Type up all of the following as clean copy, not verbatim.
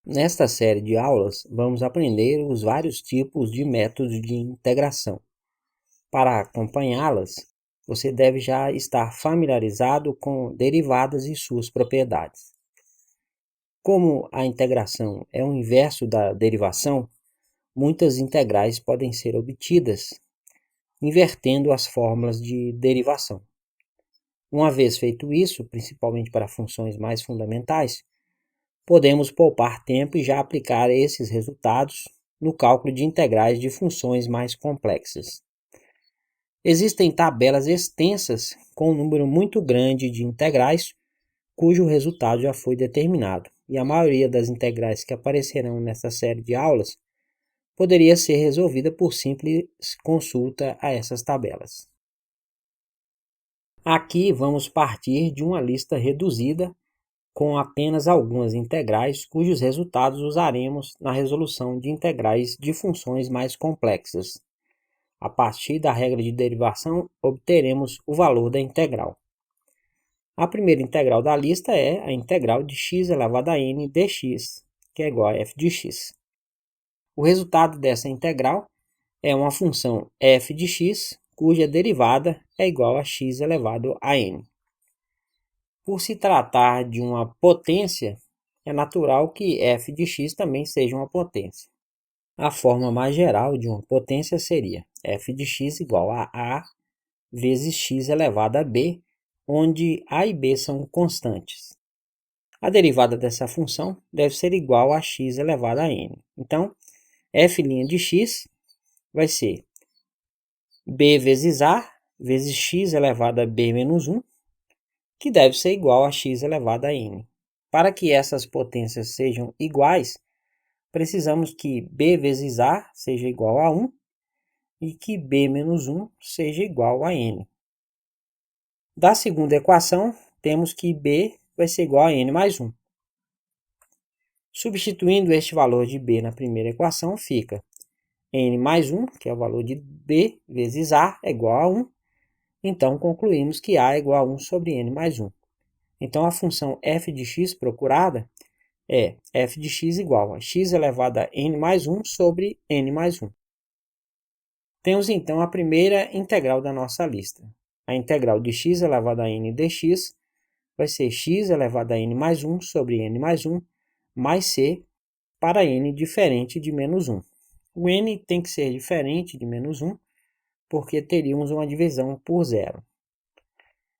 Nesta série de aulas, vamos aprender os vários tipos de métodos de integração. Para acompanhá-las, você deve já estar familiarizado com derivadas e suas propriedades. Como a integração é o inverso da derivação, muitas integrais podem ser obtidas invertendo as fórmulas de derivação. Uma vez feito isso, principalmente para funções mais fundamentais, podemos poupar tempo e já aplicar esses resultados no cálculo de integrais de funções mais complexas. Existem tabelas extensas com um número muito grande de integrais cujo resultado já foi determinado, e a maioria das integrais que aparecerão nesta série de aulas poderia ser resolvida por simples consulta a essas tabelas. Aqui vamos partir de uma lista reduzida com apenas algumas integrais cujos resultados usaremos na resolução de integrais de funções mais complexas. A partir da regra de derivação, obteremos o valor da integral. A primeira integral da lista é a integral de x elevado a n dx, que é igual a f de x. O resultado dessa integral é uma função f de x, cuja derivada é igual a x elevado a n. Por se tratar de uma potência, é natural que f de x também seja uma potência. A forma mais geral de uma potência seria f de x igual a vezes x elevado a b, onde a e b são constantes. A derivada dessa função deve ser igual a x elevado a n. Então, f' de x vai ser b vezes a vezes x elevado a b menos 1, que deve ser igual a x elevado a n. Para que essas potências sejam iguais, precisamos que b vezes a seja igual a 1 e que b menos 1 seja igual a n. Da segunda equação, temos que b vai ser igual a n mais 1. Substituindo este valor de b na primeira equação, fica n mais 1, que é o valor de b, vezes a, é igual a 1. Então, concluímos que a é igual a 1 sobre n mais 1. Então, a função f de x procurada é f de x igual a x elevado a n mais 1 sobre n mais 1. Temos, então, a primeira integral da nossa lista. A integral de x elevado a n dx vai ser x elevado a n mais 1 sobre n mais 1 mais c para n diferente de menos 1. O n tem que ser diferente de menos 1 porque teríamos uma divisão por zero.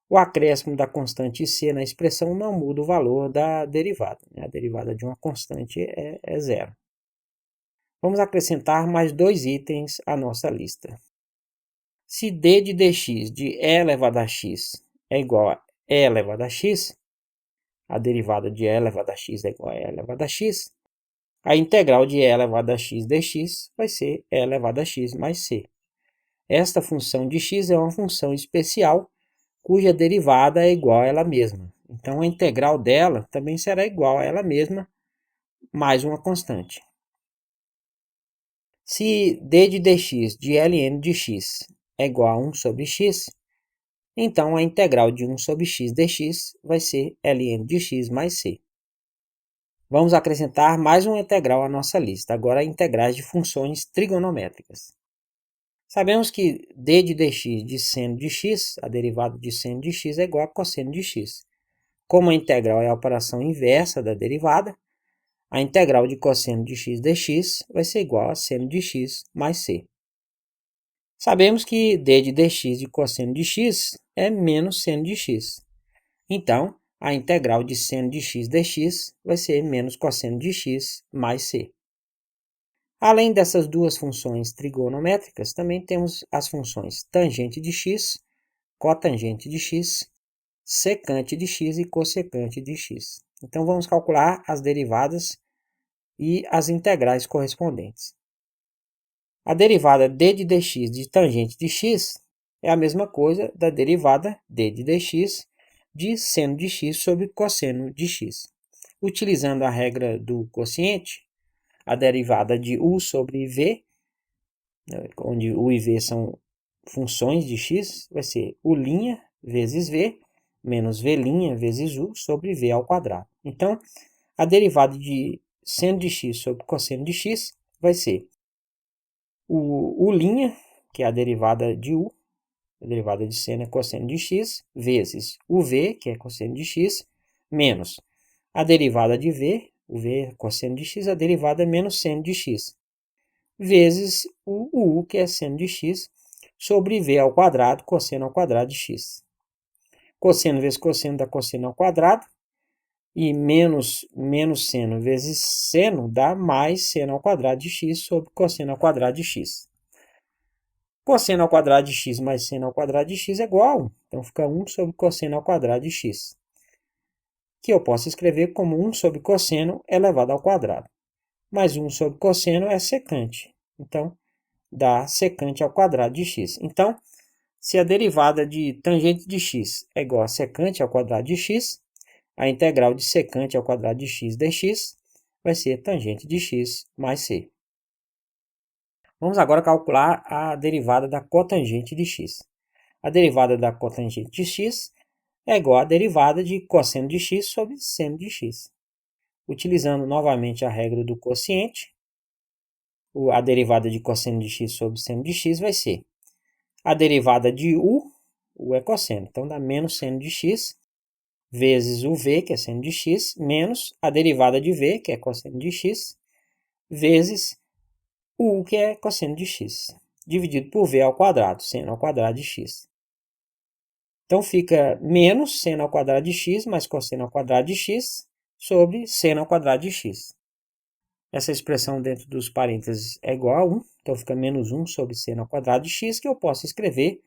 O acréscimo da constante c na expressão não muda o valor da derivada. A derivada de uma constante é zero. Vamos acrescentar mais dois itens à nossa lista. Se d de dx de e elevado a x é igual a e elevado a x, a derivada de e elevado a x é igual a e elevado a x, a integral de e elevado a x dx vai ser e elevado a x mais c. Esta função de x é uma função especial cuja derivada é igual a ela mesma. Então, a integral dela também será igual a ela mesma, mais uma constante. Se d de dx de ln de x é igual a 1 sobre x, então a integral de 1 sobre x dx vai ser ln de x mais c. Vamos acrescentar mais uma integral à nossa lista, agora integrais de funções trigonométricas. Sabemos que d de dx de seno de x, a derivada de seno de x é igual a cosseno de x. Como a integral é a operação inversa da derivada, a integral de cosseno de x dx vai ser igual a seno de x mais c. Sabemos que d de dx de cosseno de x é menos seno de x. Então, a integral de seno de x dx vai ser menos cosseno de x mais c. Além dessas duas funções trigonométricas, também temos as funções tangente de x, cotangente de x, secante de x e cossecante de x. Então, vamos calcular as derivadas e as integrais correspondentes. A derivada d de dx de tangente de x é a mesma coisa da derivada d de dx de seno de x sobre cosseno de x. Utilizando a regra do quociente, a derivada de u sobre v, onde u e v são funções de x, vai ser u' vezes v menos v' vezes u sobre v ao quadrado. Então, a derivada de seno de x sobre cosseno de x vai ser o linha, que é a derivada de u, a derivada de seno é cosseno de x, vezes o v, que é cosseno de x, menos a derivada de v, o v é cosseno de x, a derivada é menos seno de x, vezes o u, que é seno de x, sobre v ao quadrado, cosseno ao quadrado de x. Cosseno vezes cosseno dá cosseno ao quadrado, e menos seno vezes seno dá mais seno ao quadrado de x sobre cosseno ao quadrado de x. Cosseno ao quadrado de x mais seno ao quadrado de x é igual a 1. Então, fica 1 sobre cosseno ao quadrado de x, que eu posso escrever como 1 sobre cosseno elevado ao quadrado. Mais 1 sobre cosseno é secante. Então, dá secante ao quadrado de x. Então, se a derivada de tangente de x é igual a secante ao quadrado de x, a integral de secante ao quadrado de x dx vai ser tangente de x mais c. Vamos agora calcular a derivada da cotangente de x. A derivada da cotangente de x é igual à derivada de cosseno de x sobre seno de x. Utilizando novamente a regra do quociente, a derivada de cosseno de x sobre seno de x vai ser a derivada de u é cosseno, então dá menos seno de x, vezes o v, que é seno de x, menos a derivada de v, que é cosseno de x, vezes o u, que é cosseno de x, dividido por v ao quadrado, seno ao quadrado de x. Então, fica menos seno ao quadrado de x mais cosseno ao quadrado de x sobre seno ao quadrado de x. Essa expressão dentro dos parênteses é igual a 1, então fica menos 1 sobre seno ao quadrado de x, que eu posso escrever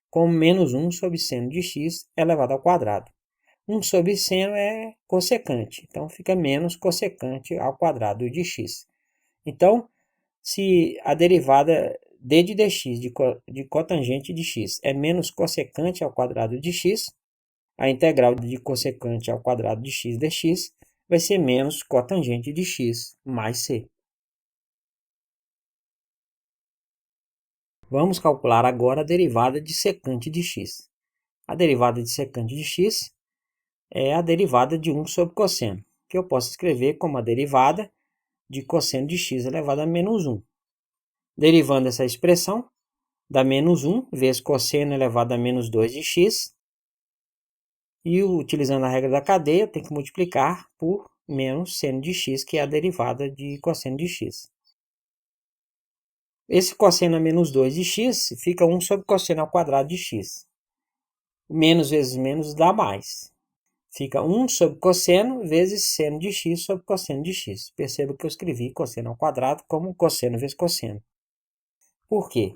como menos 1 sobre seno de x elevado ao quadrado. 1 sobre seno é cossecante, então fica menos cossecante ao quadrado de x. Então, se a derivada d de dx de cotangente de x é menos cossecante ao quadrado de x, a integral de cossecante ao quadrado de x dx vai ser menos cotangente de x mais c. Vamos calcular agora a derivada de secante de x. A derivada de secante de x é a derivada de 1 sobre cosseno, que eu posso escrever como a derivada de cosseno de x elevado a menos 1. Derivando essa expressão, dá menos 1 vezes cosseno elevado a menos 2 de x. E utilizando a regra da cadeia, eu tenho que multiplicar por menos seno de x, que é a derivada de cosseno de x. Esse cosseno a menos 2 de x fica 1 sobre cosseno ao quadrado de x. Menos vezes menos dá mais. Fica 1 sobre cosseno vezes seno de x sobre cosseno de x. Perceba que eu escrevi cosseno ao quadrado como cosseno vezes cosseno. Por quê?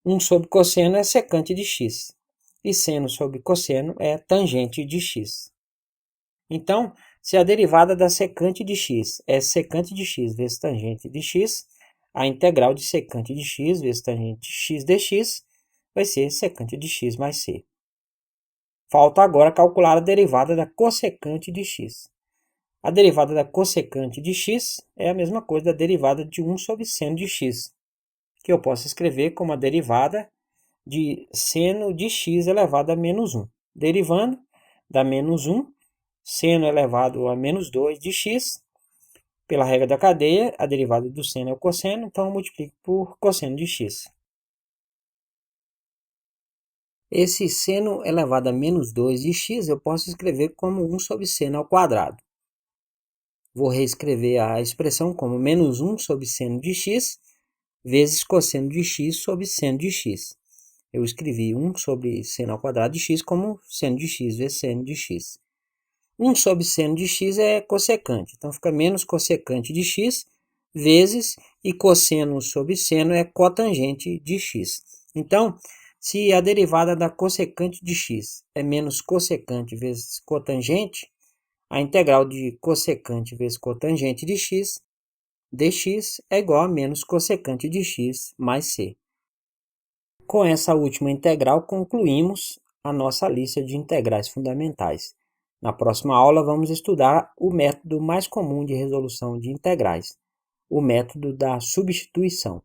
1 sobre cosseno é secante de x. E seno sobre cosseno é tangente de x. Então, se a derivada da secante de x é secante de x vezes tangente de x, a integral de secante de x vezes tangente de x dx vai ser secante de x mais c. Falta agora calcular a derivada da cossecante de x. A derivada da cossecante de x é a mesma coisa da derivada de 1 sobre seno de x, que eu posso escrever como a derivada de seno de x elevado a menos 1. Derivando, dá menos 1, seno elevado a menos 2 de x. Pela regra da cadeia, a derivada do seno é o cosseno, então eu multiplico por cosseno de x. Esse seno elevado a menos 2 de x eu posso escrever como 1 sobre seno ao quadrado. Vou reescrever a expressão como menos 1 sobre seno de x vezes cosseno de x sobre seno de x. Eu escrevi 1 sobre seno ao quadrado de x como seno de x vezes seno de x. 1 sobre seno de x é cossecante, então fica menos cossecante de x vezes, e cosseno sobre seno é cotangente de x. Então, se a derivada da cossecante de x é menos cossecante vezes cotangente, a integral de cossecante vezes cotangente de x dx é igual a menos cossecante de x mais c. Com essa última integral, concluímos a nossa lista de integrais fundamentais. Na próxima aula, vamos estudar o método mais comum de resolução de integrais, o método da substituição.